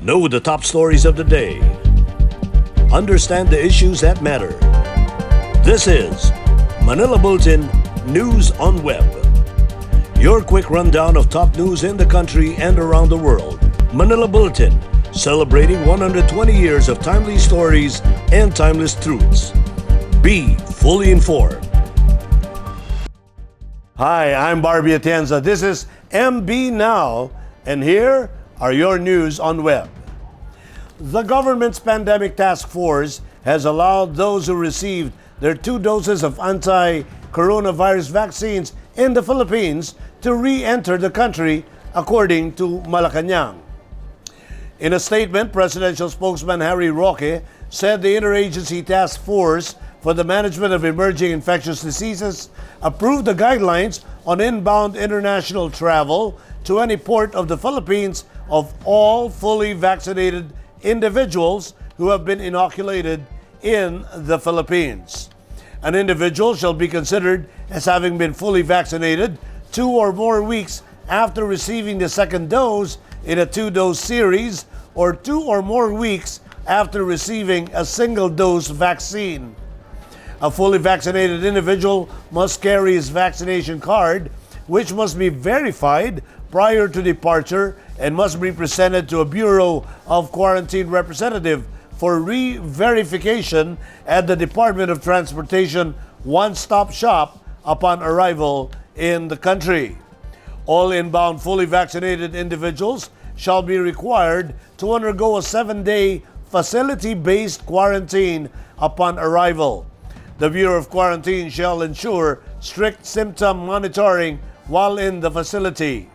Know the top stories of the day. Understand the issues that matter. This is Manila Bulletin News on Web. Your quick rundown of top news in the country and around the world. Manila Bulletin, celebrating 120 years of timely stories and timeless truths. Be fully informed. Hi, I'm Barbie Atienza. This is MB Now, and here are your news on web. The government's pandemic task force has allowed those who received their 2 doses of anti-coronavirus vaccines in the Philippines to re-enter the country, according to Malacanang. In a statement, Presidential spokesman Harry Roque said the Interagency Task Force for the Management of Emerging Infectious Diseases approved the guidelines on inbound international travel to any port of the Philippines of all fully vaccinated individuals who have been inoculated in the Philippines. An individual shall be considered as having been fully vaccinated 2 or more weeks after receiving the second dose in a 2-dose series, or 2 or more weeks after receiving a single-dose vaccine. A fully vaccinated individual must carry his vaccination card, which must be verified prior to departure and must be presented to a Bureau of Quarantine representative for re-verification at the Department of Transportation one-stop shop upon arrival in the country. All inbound fully vaccinated individuals shall be required to undergo a 7-day facility-based quarantine upon arrival. The Bureau of Quarantine shall ensure strict symptom monitoring while in the facility.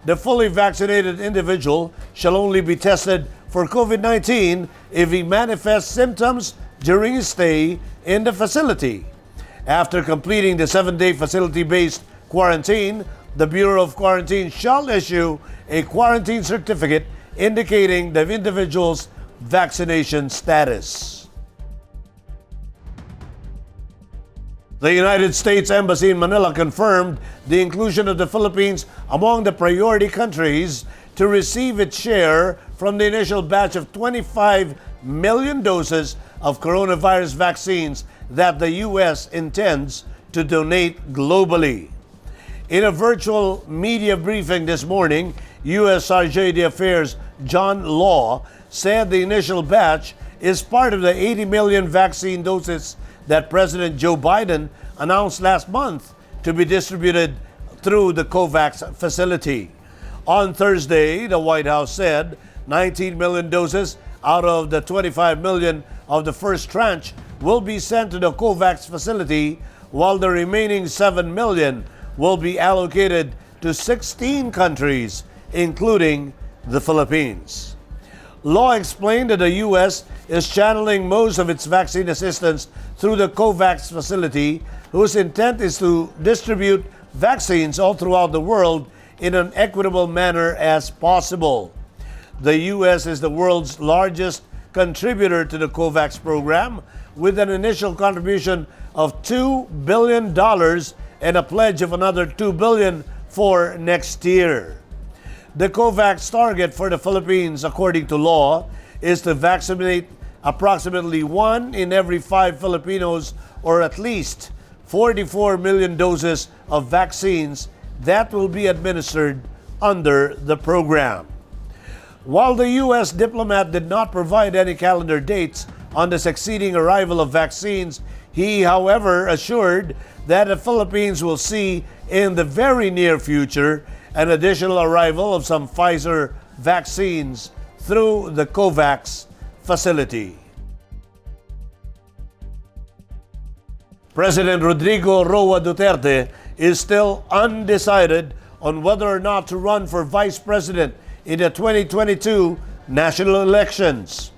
The fully vaccinated individual shall only be tested for COVID-19 if he manifests symptoms during his stay in the facility. After completing the 7-day facility-based quarantine, the Bureau of Quarantine shall issue a quarantine certificate indicating the individual's vaccination status. The United States Embassy in Manila confirmed the inclusion of the Philippines among the priority countries to receive its share from the initial batch of 25 million doses of coronavirus vaccines that the U.S. intends to donate globally. In a virtual media briefing this morning, U.S. Chargé d'Affaires John Law said the initial batch is part of the 80 million vaccine doses that President Joe Biden announced last month to be distributed through the COVAX facility. On Thursday, the White House said 19 million doses out of the 25 million of the first tranche will be sent to the COVAX facility, while the remaining 7 million will be allocated to 16 countries, including the Philippines. Law explained that the U.S. is channeling most of its vaccine assistance through the COVAX facility, whose intent is to distribute vaccines all throughout the world in an equitable manner as possible. The U.S. is the world's largest contributor to the COVAX program, with an initial contribution of $2 billion and a pledge of another $2 billion for next year. The COVAX target for the Philippines, according to Law, is to vaccinate approximately 1 in every 5 Filipinos, or at least 44 million doses of vaccines that will be administered under the program. While the U.S. diplomat did not provide any calendar dates on the succeeding arrival of vaccines, he, however, assured that the Philippines will see in the very near future an additional arrival of some Pfizer vaccines through the COVAX facility. President Rodrigo Roa Duterte is still undecided on whether or not to run for vice president in the 2022 national elections.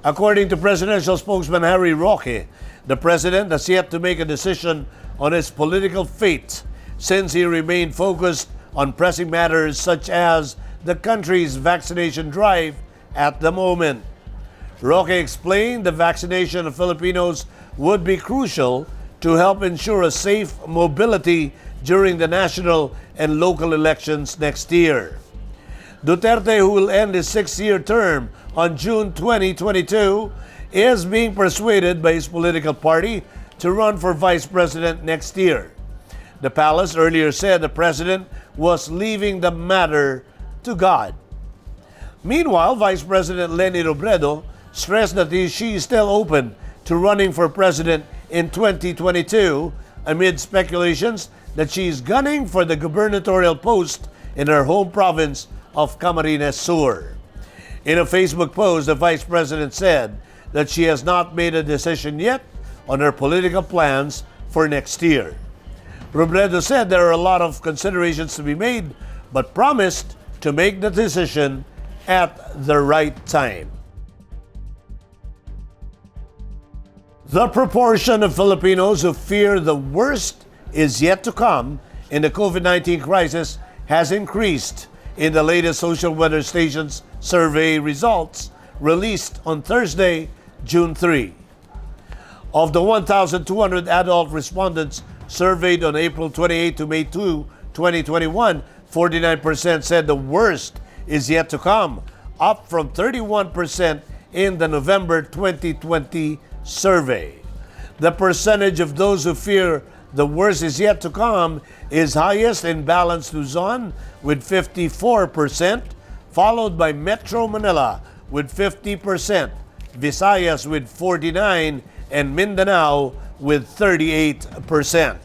According to presidential spokesman Harry Roque, the president has yet to make a decision on his political fate, since he remained focused on pressing matters such as the country's vaccination drive at the moment. Roque explained the vaccination of Filipinos would be crucial to help ensure a safe mobility during the national and local elections next year. Duterte, who will end his 6-year term on June 2022, is being persuaded by his political party to run for vice president next year. The palace earlier said the president was leaving the matter to God. Meanwhile, Vice President Leni Robredo stressed that she is still open to running for president in 2022 amid speculations that she is gunning for the gubernatorial post in her home province of Camarines Sur. In a Facebook post, the vice president said that she has not made a decision yet on her political plans for next year. Robredo said there are a lot of considerations to be made, but promised to make the decision at the right time. The proportion of Filipinos who fear the worst is yet to come in the COVID-19 crisis has increased in the latest social weather stations survey results released on Thursday, June 3. Of the 1,200 adult respondents surveyed on April 28 to May 2, 2021, 49% said the worst is yet to come, up from 31% in the November 2020 survey. The percentage of those who fear the worst is yet to come is highest in Balanced Luzon with 54%, followed by Metro Manila with 50%, Visayas with 49%, and Mindanao with 38%.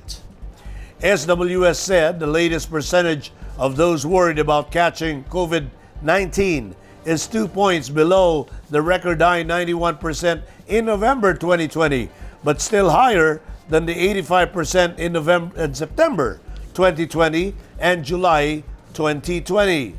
SWS said the latest percentage of those worried about catching COVID-19 is 2 points below the record high 91% in November 2020, but still higher than the 85% in November and September 2020 and July 2020.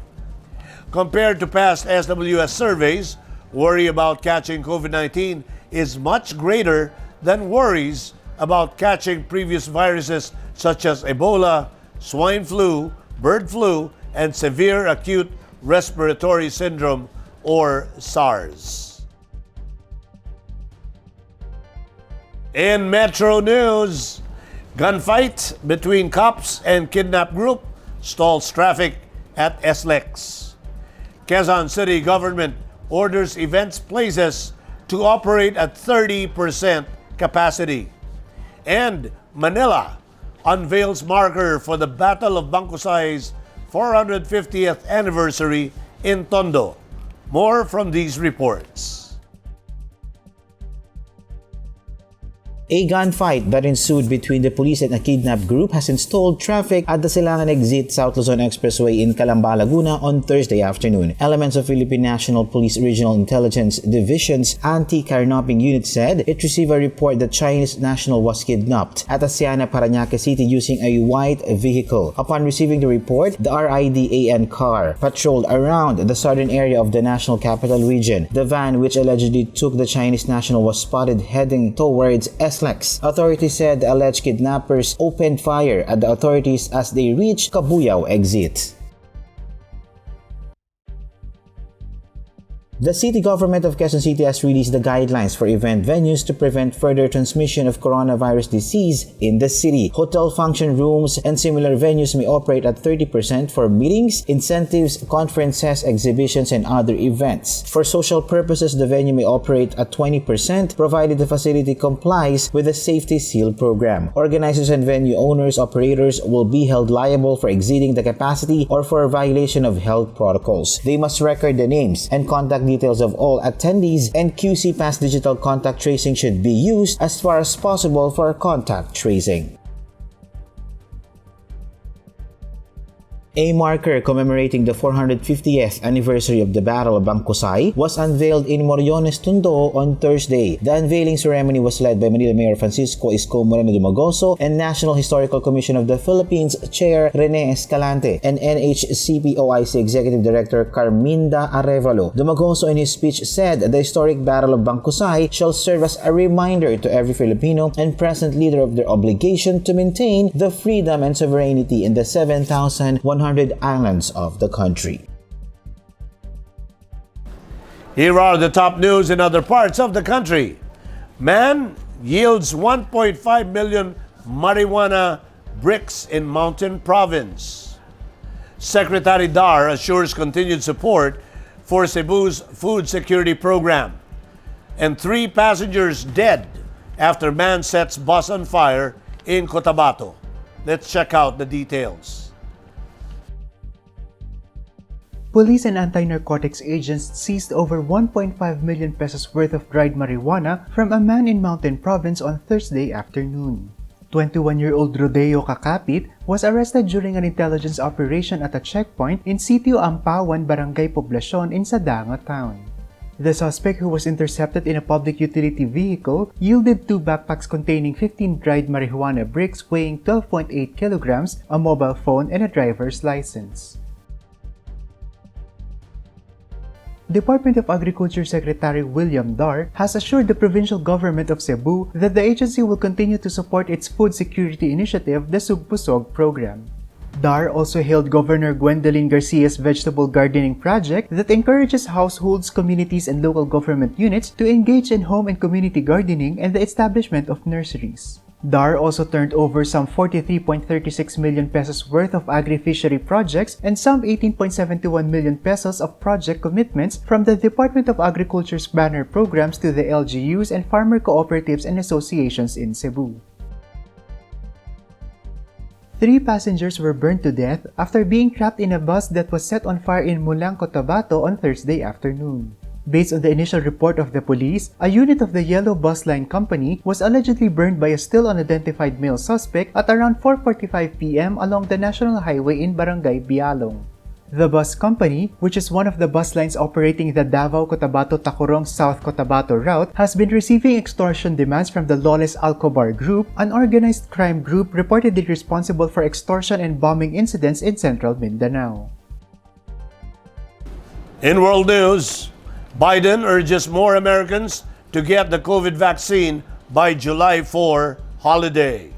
Compared to past SWS surveys, worry about catching COVID-19 is much greater than worries about catching previous viruses such as Ebola, swine flu, bird flu, and severe acute respiratory syndrome or SARS. In Metro News, gunfight between cops and kidnap group stalls traffic at SLEX. Quezon City government orders events places to operate at 30% capacity. And Manila unveils marker for the Battle of Bangkusay's 450th anniversary in Tondo. More from these reports. A gunfight that ensued between the police and a kidnap group has installed traffic at the Silangan Exit South Luzon Expressway in Calamba, Laguna on Thursday afternoon. Elements of Philippine National Police Regional Intelligence Division's Anti-Carnapping Unit said it received a report that Chinese national was kidnapped at Asiana, Parañaque City using a white vehicle. Upon receiving the report, the RIDAN car patrolled around the southern area of the National Capital Region. The van, which allegedly took the Chinese national, was spotted heading towards SLEX. Authorities said the alleged kidnappers opened fire at the authorities as they reached Cabuyao Exit. The city government of Quezon City has released the guidelines for event venues to prevent further transmission of coronavirus disease in the city. Hotel function rooms and similar venues may operate at 30% for meetings, incentives, conferences, exhibitions, and other events. For social purposes, the venue may operate at 20% provided the facility complies with the Safety Seal program. Organizers and venue owners, operators will be held liable for exceeding the capacity or for a violation of health protocols. They must record the names and contact details of all attendees, and QC Pass digital contact tracing should be used as far as possible for contact tracing. A marker commemorating the 450th anniversary of the Battle of Bangkusay was unveiled in Moriones, Tondo on Thursday. The unveiling ceremony was led by Manila Mayor Francisco Isko Moreno Dumagoso and National Historical Commission of the Philippines Chair Rene Escalante and NHCPOIC Executive Director Carminda Arevalo. Dumagoso in his speech said the historic Battle of Bangkusay shall serve as a reminder to every Filipino and present leader of their obligation to maintain the freedom and sovereignty in the 7,100 islands of the country. Here are the top news in other parts of the country. Man yields 1.5 million marijuana bricks in Mountain Province. Secretary Dar assures continued support for Cebu's food security program. And 3 passengers dead after man sets bus on fire in Cotabato. Let's check out the details. Police and anti-narcotics agents seized over 1.5 million pesos worth of dried marijuana from a man in Mountain Province on Thursday afternoon. 21-year-old Rodeo Kakapit was arrested during an intelligence operation at a checkpoint in Sitio Ampawan, Barangay Poblacion in Sadanga Town. The suspect, who was intercepted in a public utility vehicle, yielded 2 backpacks containing 15 dried marijuana bricks weighing 12.8 kilograms, a mobile phone, and a driver's license. Department of Agriculture Secretary William Dar has assured the provincial government of Cebu that the agency will continue to support its food security initiative, the Sugpusog program. Dar also hailed Governor Gwendolyn Garcia's vegetable gardening project that encourages households, communities, and local government units to engage in home and community gardening and the establishment of nurseries. Dar also turned over some 43.36 million pesos worth of agri-fishery projects and some 18.71 million pesos of project commitments from the Department of Agriculture's banner programs to the LGUs and farmer cooperatives and associations in Cebu. 3 passengers were burned to death after being trapped in a bus that was set on fire in Mulang, Cotabato on Thursday afternoon. Based on the initial report of the police, a unit of the Yellow Bus Line Company was allegedly burned by a still unidentified male suspect at around 4:45 p.m. along the National Highway in Barangay Bialong. The bus company, which is one of the bus lines operating the Davao-Cotabato-Tacurong South Cotabato route, has been receiving extortion demands from the lawless Alcobar Group, an organized crime group reportedly responsible for extortion and bombing incidents in central Mindanao. In world news, Biden urges more Americans to get the COVID vaccine by July 4 holiday.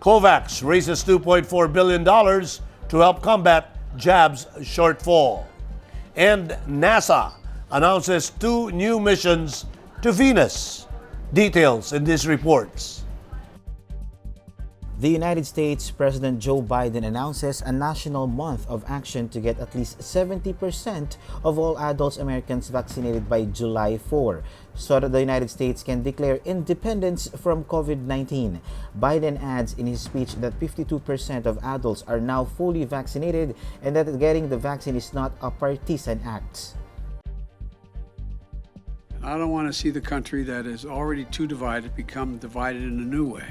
COVAX raises $2.4 billion to help combat jabs shortfall. And NASA announces 2 new missions to Venus. Details in these reports. The United States President Joe Biden announces a national month of action to get at least 70% of all adult Americans vaccinated by July 4, so that the United States can declare independence from COVID-19. Biden adds in his speech that 52% of adults are now fully vaccinated and that getting the vaccine is not a partisan act. I don't want to see the country that is already too divided become divided in a new way,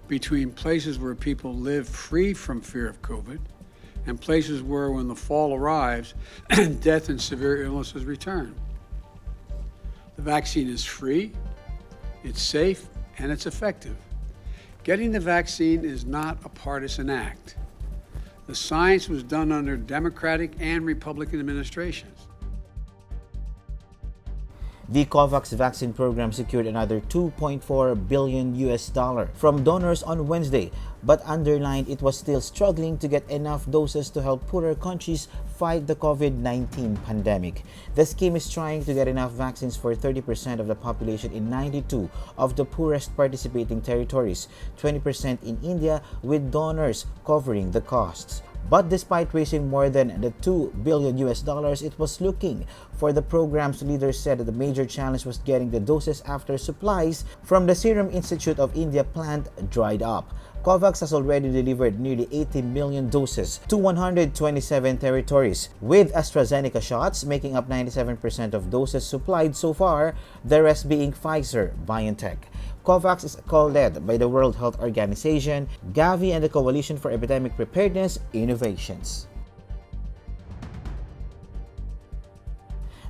between places where people live free from fear of COVID and places where, when the fall arrives, death and severe illnesses return. The vaccine is free, it's safe, and it's effective. Getting the vaccine is not a partisan act. The science was done under Democratic and Republican administrations. The COVAX vaccine program secured another $2.4 billion from donors on Wednesday, but underlined it was still struggling to get enough doses to help poorer countries fight the COVID-19 pandemic. The scheme is trying to get enough vaccines for 30% of the population in 92 of the poorest participating territories, 20% in India, with donors covering the costs. But despite raising more than the $2 billion it was looking for, the program's leaders said that the major challenge was getting the doses after supplies from the Serum Institute of India plant dried up. COVAX has already delivered nearly 80 million doses to 127 territories, with AstraZeneca shots making up 97% of doses supplied so far, the rest being Pfizer-BioNTech. COVAX is co-led by the World Health Organization, Gavi, and the Coalition for Epidemic Preparedness Innovations.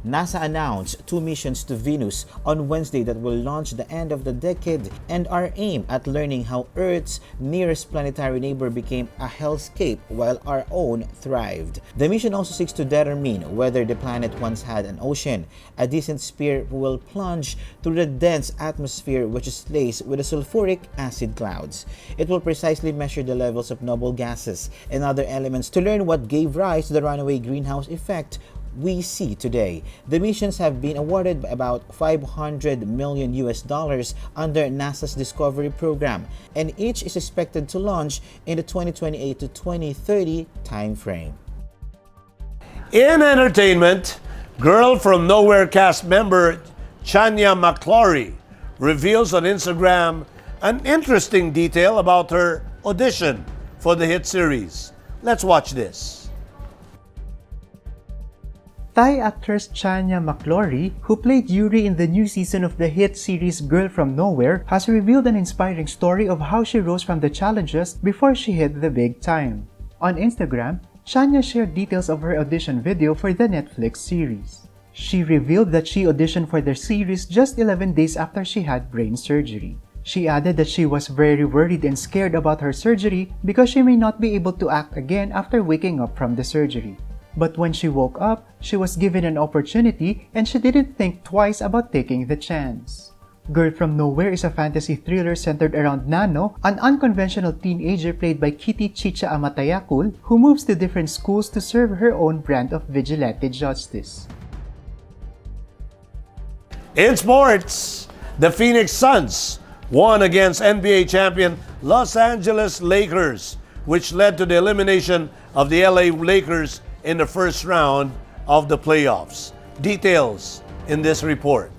NASA announced 2 missions to Venus on Wednesday that will launch the end of the decade and are aimed at learning how Earth's nearest planetary neighbor became a hellscape while our own thrived. The mission also seeks to determine whether the planet once had an ocean. A descent sphere will plunge through the dense atmosphere, which is laced with the sulfuric acid clouds. It will precisely measure the levels of noble gases and other elements to learn what gave rise to the runaway greenhouse effect, we see today. The missions have been awarded about $500 million under NASA's Discovery program, and each is expected to launch in the 2028 to 2030 timeframe. In entertainment, Girl from Nowhere cast member Chania McClory reveals on Instagram an interesting detail about her audition for the hit series. Let's watch this. Thai actress Chania McClory, who played Yuri in the new season of the hit series Girl from Nowhere, has revealed an inspiring story of how she rose from the challenges before she hit the big time. On Instagram, Chania shared details of her audition video for the Netflix series. She revealed that she auditioned for the series just 11 days after she had brain surgery. She added that she was very worried and scared about her surgery because she may not be able to act again after waking up from the surgery. But when she woke up, she was given an opportunity and she didn't think twice about taking the chance. Girl from Nowhere is a fantasy thriller centered around Nano, an unconventional teenager played by Kitty Chicha Amatayakul, who moves to different schools to serve her own brand of vigilante justice. In sports, the Phoenix Suns won against NBA champion Los Angeles Lakers, which led to the elimination of the LA Lakers in the first round of the playoffs. Details in this report.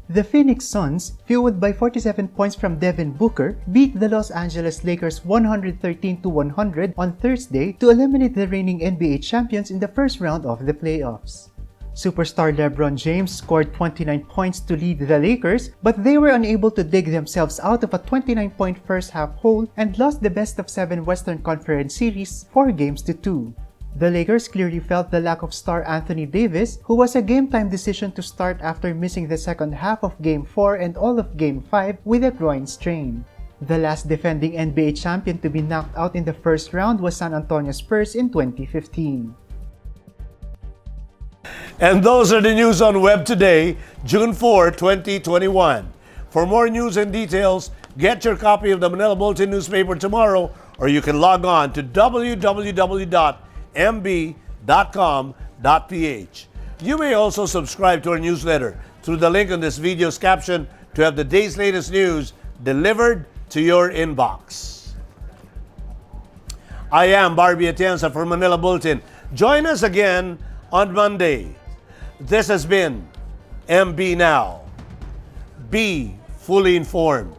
The Phoenix Suns, fueled by 47 points from Devin Booker, beat the Los Angeles Lakers 113-100 on Thursday to eliminate the reigning NBA champions in the first round of the playoffs. Superstar LeBron James scored 29 points to lead the Lakers, but they were unable to dig themselves out of a 29-point first-half hole and lost the best-of-7 Western Conference Series 4-2. The Lakers clearly felt the lack of star Anthony Davis, who was a game-time decision to start after missing the second half of Game 4 and all of Game 5 with a groin strain. The last defending NBA champion to be knocked out in the first round was San Antonio Spurs in 2015. And those are the news on Web today, June 4, 2021. For more news and details, get your copy of the Manila Bulletin newspaper tomorrow, or you can log on to www.mb.com.ph. You may also subscribe to our newsletter through the link on this video's caption to have the day's latest news delivered to your inbox. I am Barbie Atienza for Manila Bulletin. Join us again on Monday. This has been MB Now. Be fully informed.